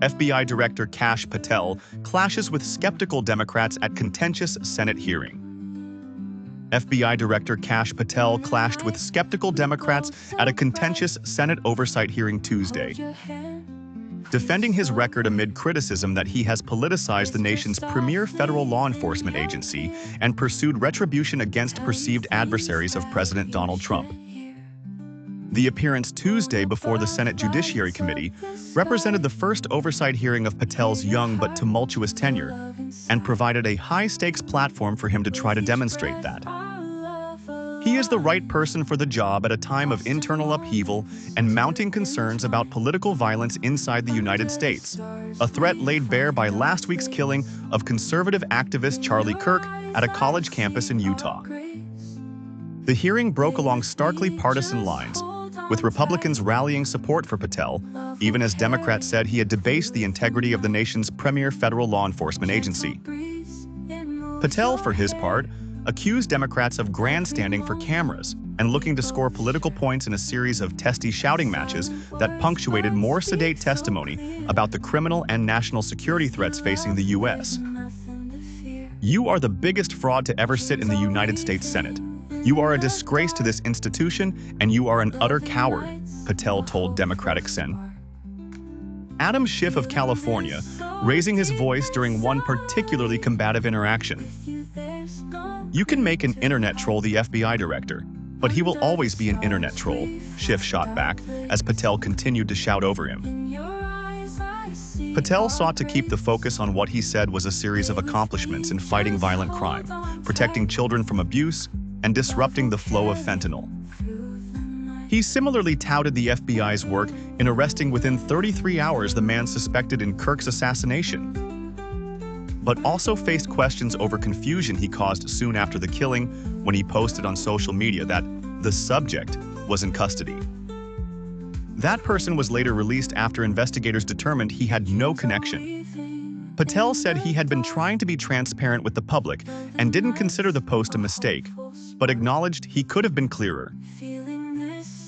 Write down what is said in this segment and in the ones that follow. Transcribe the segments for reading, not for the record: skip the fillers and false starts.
FBI Director Kash Patel clashes with skeptical Democrats at contentious Senate hearing. FBI Director Kash Patel clashed with skeptical Democrats at a contentious Senate oversight hearing Tuesday, defending his record amid criticism that he has politicized the nation's premier federal law enforcement agency and pursued retribution against perceived adversaries of President Donald Trump. The appearance Tuesday before the Senate Judiciary Committee represented the first oversight hearing of Patel's young but tumultuous tenure and provided a high-stakes platform for him to try to demonstrate that he is the right person for the job at a time of internal upheaval and mounting concerns about political violence inside the United States, a threat laid bare by last week's killing of conservative activist Charlie Kirk at a college campus in Utah. The hearing broke along starkly partisan lines, with Republicans rallying support for Patel, even as Democrats said he had debased the integrity of the nation's premier federal law enforcement agency. Patel, for his part, accused Democrats of grandstanding for cameras and looking to score political points in a series of testy shouting matches that punctuated more sedate testimony about the criminal and national security threats facing the U.S. "You are the biggest fraud to ever sit in the United States Senate. You are a disgrace to this institution, and you are an utter coward," Patel told Democratic Sen. Adam Schiff of California, raising his voice during one particularly combative interaction. "You can make an internet troll the FBI director, but he will always be an internet troll," Schiff shot back as Patel continued to shout over him. Patel sought to keep the focus on what he said was a series of accomplishments in fighting violent crime, protecting children from abuse, and disrupting the flow of fentanyl. He similarly touted the FBI's work in arresting within 33 hours the man suspected in Kirk's assassination, but also faced questions over confusion he caused soon after the killing when he posted on social media that the subject was in custody. That person was later released after investigators determined he had no connection. Patel said he had been trying to be transparent with the public and didn't consider the post a mistake, but acknowledged he could have been clearer.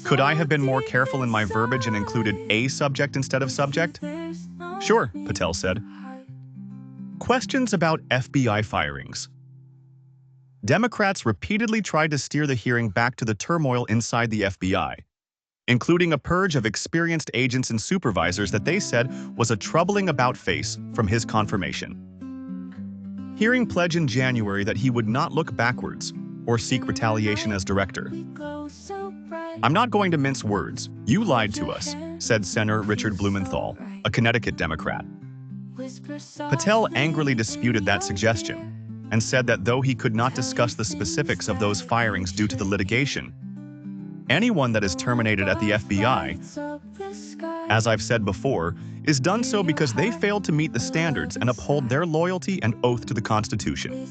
"Could I have been more careful in my verbiage and included a subject instead of subject?" "Sure," Patel said. Questions about FBI firings. Democrats repeatedly tried to steer the hearing back to the turmoil inside the FBI, including a purge of experienced agents and supervisors that they said was a troubling about-face from his confirmation. Hearing pledge in January that he would not look backwards or seek retaliation as director. "I'm not going to mince words. You lied to us," said Senator Richard Blumenthal, a Connecticut Democrat. Patel angrily disputed that suggestion and said that though he could not discuss the specifics of those firings due to the litigation, anyone that is terminated at the FBI, as I've said before, is done so because they failed to meet the standards and uphold their loyalty and oath to the Constitution.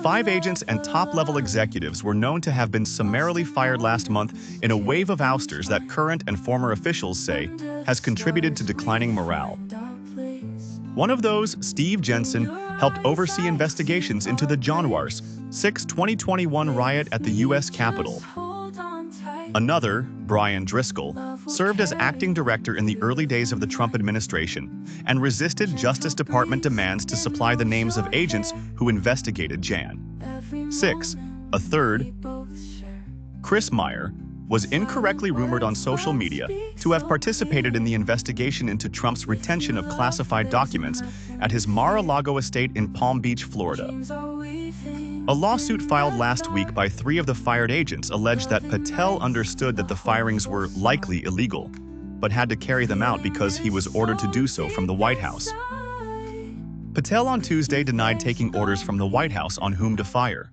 5 agents and top-level executives were known to have been summarily fired last month in a wave of ousters that current and former officials say has contributed to declining morale. One of those, Steve Jensen, helped oversee investigations into the January 6, 2021 riot at the U.S. Capitol. Another, Brian Driscoll, served as acting director in the early days of the Trump administration and resisted Justice Department demands to supply the names of agents who investigated Jan. 6. A third, Chris Meyer, was incorrectly rumored on social media to have participated in the investigation into Trump's retention of classified documents at his Mar-a-Lago estate in Palm Beach, Florida. A lawsuit filed last week by 3 of the fired agents alleged that Patel understood that the firings were likely illegal, but had to carry them out because he was ordered to do so from the White House. Patel on Tuesday denied taking orders from the White House on whom to fire.